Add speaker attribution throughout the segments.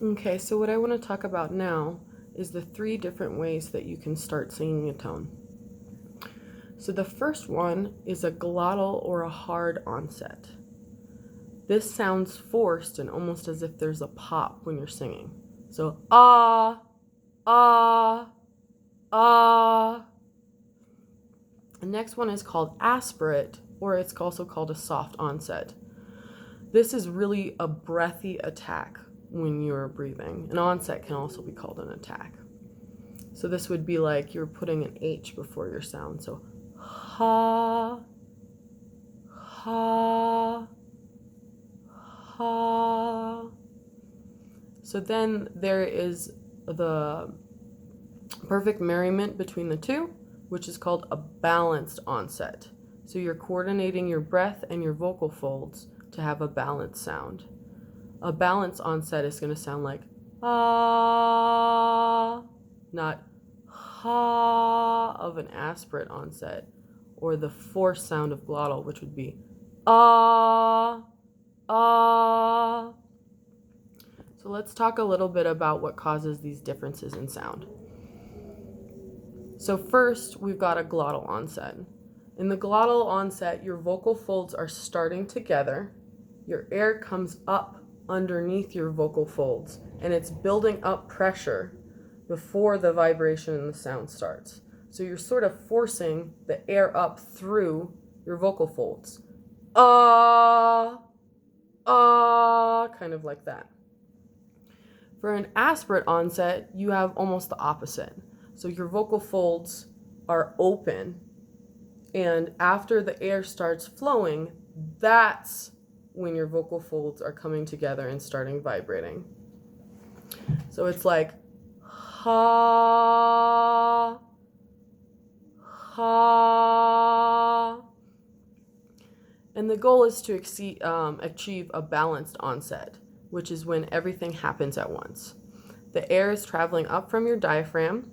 Speaker 1: Okay, so what I want to talk about now is the 3 different ways that you can start singing a tone. So the first one is a glottal or a hard onset. This sounds forced and almost as if there's a pop when you're singing. So ah, ah, ah. The next one is called aspirate, or it's also called a soft onset. This is really a breathy attack when you're breathing. An onset can also be called an attack. So this would be like you're putting an H before your sound. So ha, ha, ha. So then there is the perfect merriment between the two, which is called a balanced onset. So you're coordinating your breath and your vocal folds to have a balanced sound. A balanced onset is going to sound like ah, not ha of an aspirate onset, or the forced sound of glottal, which would be ah, ah. So let's talk a little bit about what causes these differences in sound. So first, we've got a glottal onset. In the glottal onset, your vocal folds are starting together. Your air comes up underneath your vocal folds, and it's building up pressure before the vibration and the sound starts. So you're sort of forcing the air up through your vocal folds. Ah, ah, kind of like that. For an aspirate onset, you have almost the opposite. So your vocal folds are open, and after the air starts flowing, that's when your vocal folds are coming together and starting vibrating. So it's like ha, ha. And the goal is to achieve a balanced onset, which is when everything happens at once. The air is traveling up from your diaphragm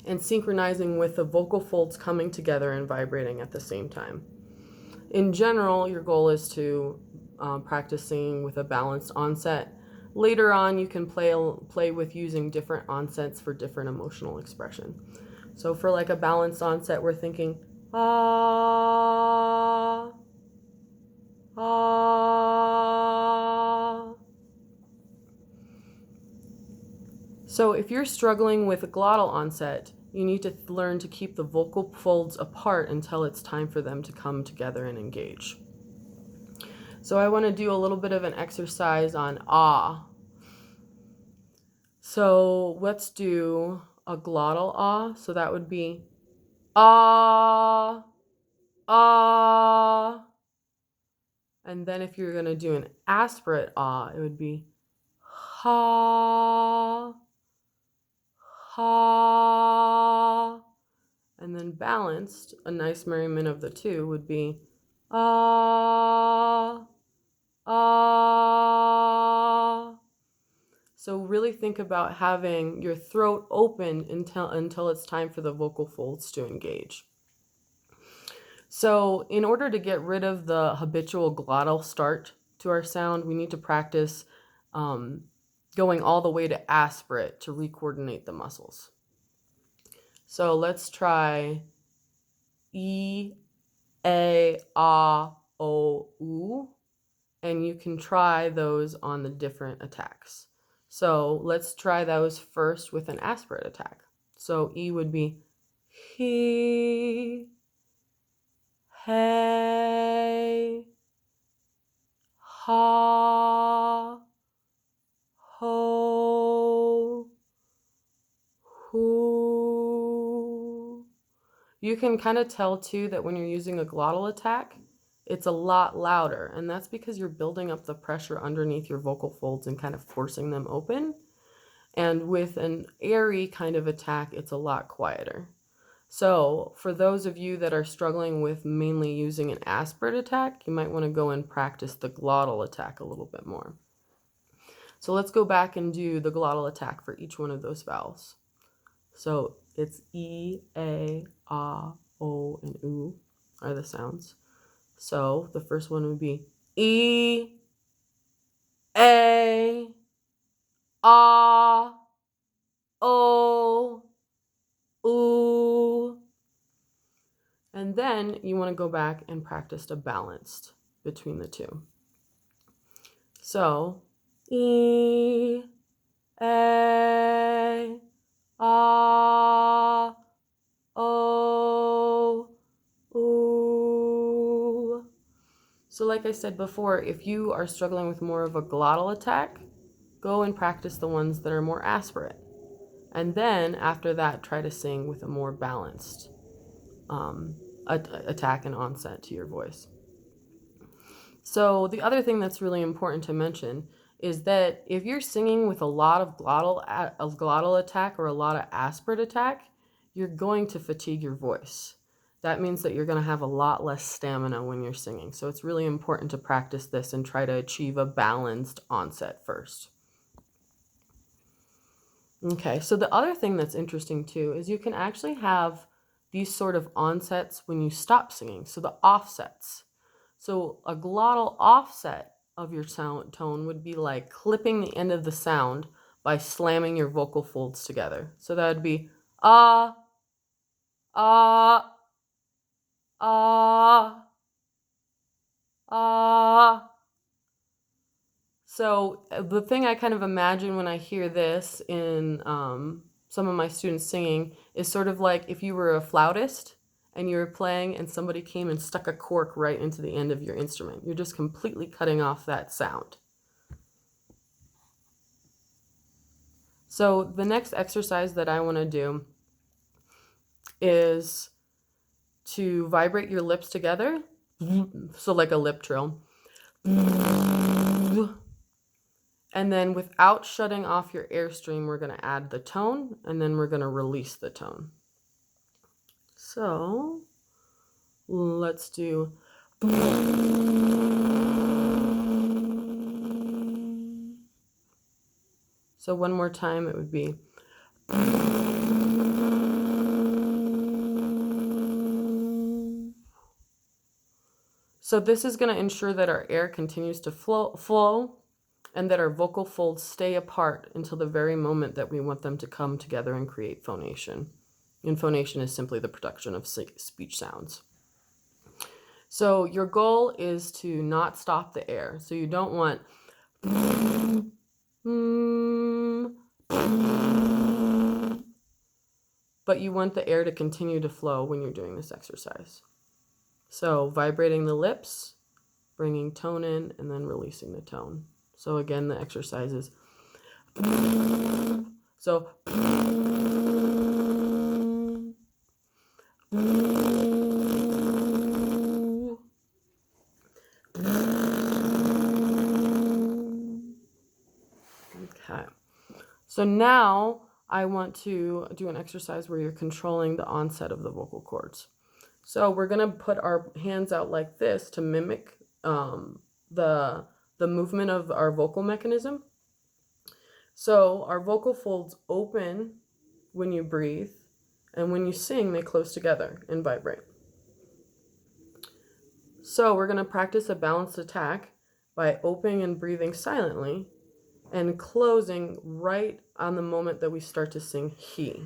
Speaker 1: and synchronizing with the vocal folds coming together and vibrating at the same time. In general, your goal is to practice singing with a balanced onset. Later on, you can play with using different onsets for different emotional expression. So for like a balanced onset, we're thinking ah, ah. So if you're struggling with a glottal onset, you need to learn to keep the vocal folds apart until it's time for them to come together and engage. So I want to do a little bit of an exercise on ah. So let's do a glottal ah. So that would be ah, ah. And then if you're going to do an aspirate ah, it would be ha, ha. And then balanced, a nice merriment of the two would be ah, ah. So really think about having your throat open until it's time for the vocal folds to engage. So in order to get rid of the habitual glottal start to our sound, we need to practice going all the way to aspirate to recoordinate the muscles. So let's try E, A, Ah, O, U, and you can try those on the different attacks. So let's try those first with an aspirate attack. So E would be he, hey, ha, ho, who. You can kind of tell too that when you're using a glottal attack, it's a lot louder, and that's because you're building up the pressure underneath your vocal folds and kind of forcing them open. And with an airy kind of attack, it's a lot quieter. So for those of you that are struggling with mainly using an aspirate attack, you might want to go and practice the glottal attack a little bit more. So let's go back and do the glottal attack for each one of those vowels. So it's E, A, Ah, O, and U are the sounds. So the first one would be E, A, And then you want to go back and practice a balanced between the two. So, E, A, Ah, O, Oo. So like I said before, if you are struggling with more of a glottal attack, go and practice the ones that are more aspirate. And then after that, try to sing with a more balanced attack and onset to your voice. So the other thing that's really important to mention is that if you're singing with a lot of glottal attack or a lot of aspirate attack, you're going to fatigue your voice. That means that you're going to have a lot less stamina when you're singing. So it's really important to practice this and try to achieve a balanced onset first. Okay, so the other thing that's interesting too is you can actually have these sort of onsets when you stop singing, so the offsets. So a glottal offset of your sound tone would be like clipping the end of the sound by slamming your vocal folds together. So that would be ah, ah, ah, ah. So the thing I kind of imagine when I hear this in some of my students singing is sort of like if you were a flautist and you were playing and somebody came and stuck a cork right into the end of your instrument. You're just completely cutting off that sound. So the next exercise that I want to do is to vibrate your lips together. So like a lip trill. And then without shutting off your airstream, we're going to add the tone, and then we're going to release the tone. So let's do. So one more time, it would be. So this is going to ensure that our air continues to flow and that our vocal folds stay apart until the very moment that we want them to come together and create phonation. And phonation is simply the production of speech sounds. So your goal is to not stop the air. So you don't want but you want the air to continue to flow when you're doing this exercise. So vibrating the lips, bringing tone in, and then releasing the tone. So again, the exercise is so okay. So now I want to do an exercise where you're controlling the onset of the vocal cords. So we're going to put our hands out like this to mimic the movement of our vocal mechanism. So our vocal folds open when you breathe, and when you sing, they close together and vibrate. So we're going to practice a balanced attack by opening and breathing silently and closing right on the moment that we start to sing he.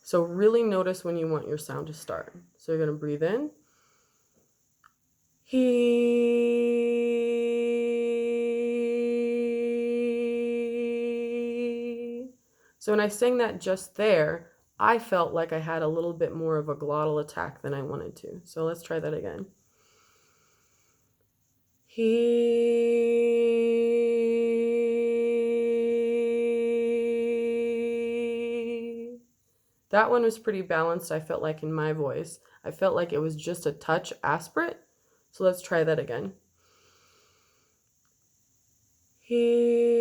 Speaker 1: So really notice when you want your sound to start. So you're going to breathe in. He. So when I sang that just there, I felt like I had a little bit more of a glottal attack than I wanted to. So let's try that again. He. That one was pretty balanced, I felt like, in my voice. I felt like it was just a touch aspirate. So let's try that again. He.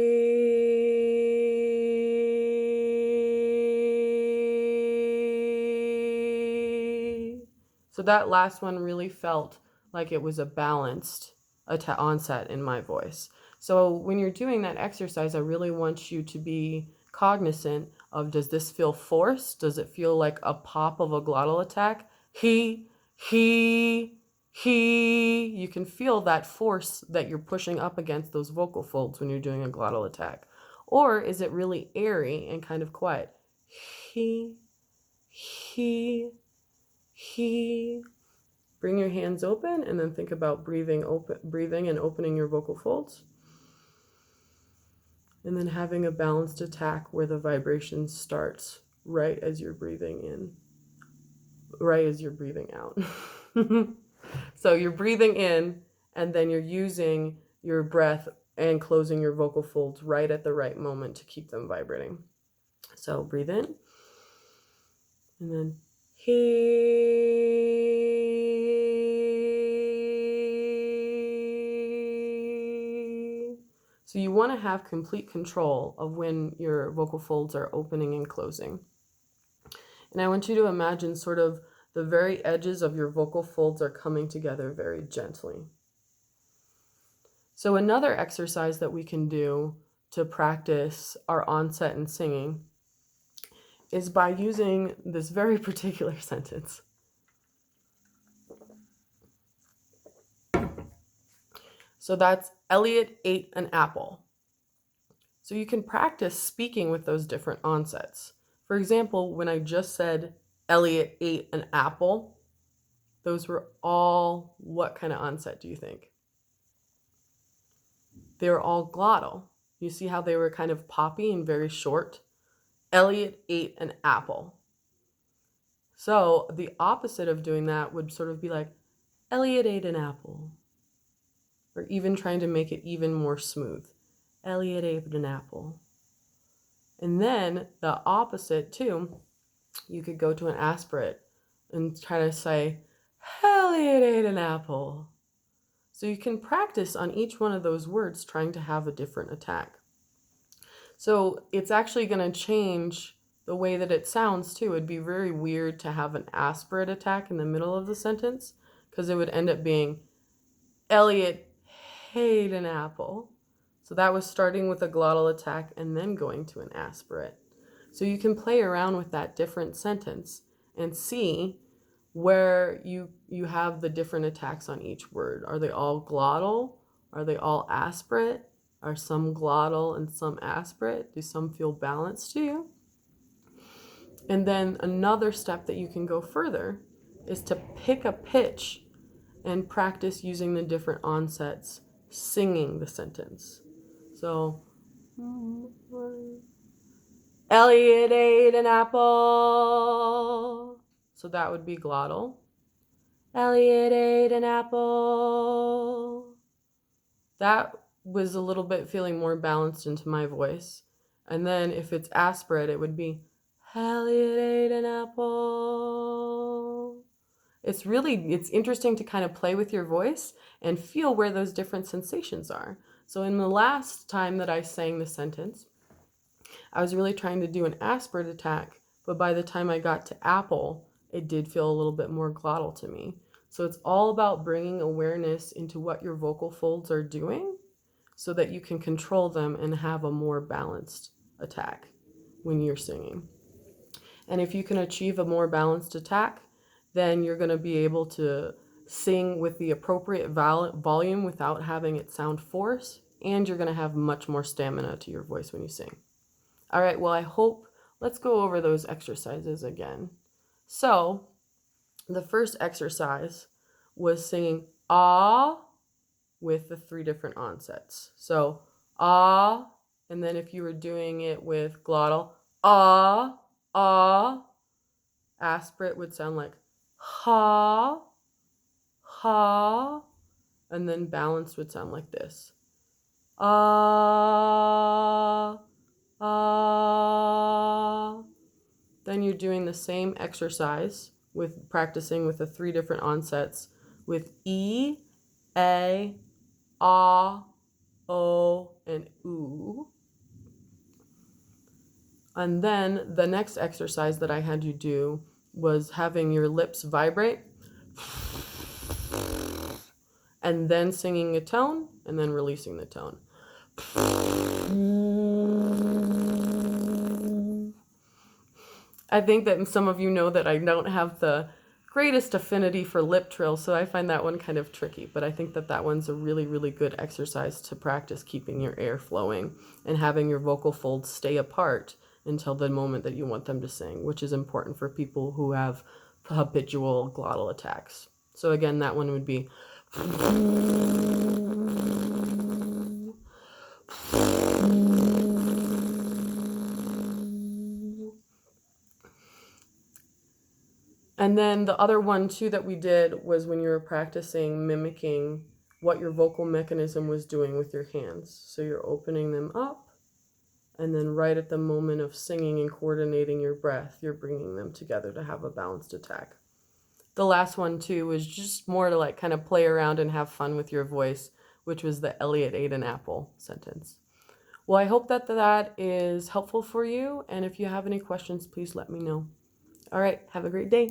Speaker 1: So that last one really felt like it was a balanced onset in my voice. So when you're doing that exercise, I really want you to be cognizant of, does this feel forced? Does it feel like a pop of a glottal attack? He. You can feel that force that you're pushing up against those vocal folds when you're doing a glottal attack. Or is it really airy and kind of quiet? He. He. Bring your hands open and then think about breathing and opening your vocal folds. And then having a balanced attack where the vibration starts right as you're breathing in, right as you're breathing out. So you're breathing in and then you're using your breath and closing your vocal folds right at the right moment to keep them vibrating. So breathe in and then he. So you want to have complete control of when your vocal folds are opening and closing. And I want you to imagine sort of the very edges of your vocal folds are coming together very gently. So another exercise that we can do to practice our onset and singing is by using this very particular sentence. So that's Elliot ate an apple. So you can practice speaking with those different onsets. For example, when I just said Elliot ate an apple, those were all, what kind of onset do you think? They were all glottal. You see how they were kind of poppy and very short? Elliot ate an apple. So the opposite of doing that would sort of be like, Elliot ate an apple. Or even trying to make it even more smooth. Elliot ate an apple. And then the opposite too, you could go to an aspirate and try to say, Elliot ate an apple. So you can practice on each one of those words trying to have a different attack. So it's actually going to change the way that it sounds too. It'd be very weird to have an aspirate attack in the middle of the sentence because it would end up being Elliot ate an apple. So that was starting with a glottal attack and then going to an aspirate. So you can play around with that different sentence and see where you have the different attacks on each word. Are they all glottal? Are they all aspirate? Are some glottal and some aspirate? Do some feel balanced to you? And then another step that you can go further is to pick a pitch and practice using the different onsets, singing the sentence. So, Elliot ate an apple. So that would be glottal. Elliot ate an apple. That was a little bit feeling more balanced into my voice. And then if it's aspirate, it would be Elliot ate an apple. It's interesting to kind of play with your voice and feel where those different sensations are. So in the last time that I sang the sentence, I was really trying to do an aspirate attack, but by the time I got to apple, it did feel a little bit more glottal to me. So it's all about bringing awareness into what your vocal folds are doing so that you can control them and have a more balanced attack when you're singing. And if you can achieve a more balanced attack, then you're going to be able to sing with the appropriate volume without having it sound forced, and you're going to have much more stamina to your voice when you sing. All right, well, let's go over those exercises again. So the first exercise was singing ah with the 3 different onsets. So ah, and then if you were doing it with glottal, ah, ah, aspirate would sound like ha, ha, and then balanced would sound like this. Ah, ah. Then you're doing the same exercise with practicing with the 3 different onsets with E, A, Ah, O, and Oo. And then the next exercise that I had you do was having your lips vibrate and then singing a tone and then releasing the tone. I think that some of you know that I don't have the greatest affinity for lip trills, so I find that one kind of tricky, but I think that that one's a really, really good exercise to practice keeping your air flowing and having your vocal folds stay apart until the moment that you want them to sing, which is important for people who have habitual glottal attacks. So again, that one would be and then the other one too that we did was when you were practicing mimicking what your vocal mechanism was doing with your hands. So you're opening them up, and then right at the moment of singing and coordinating your breath, you're bringing them together to have a balanced attack. The last one too was just more to like kind of play around and have fun with your voice, which was the Elliot ate an apple sentence. Well, I hope that that is helpful for you. And if you have any questions, please let me know. All right, have a great day.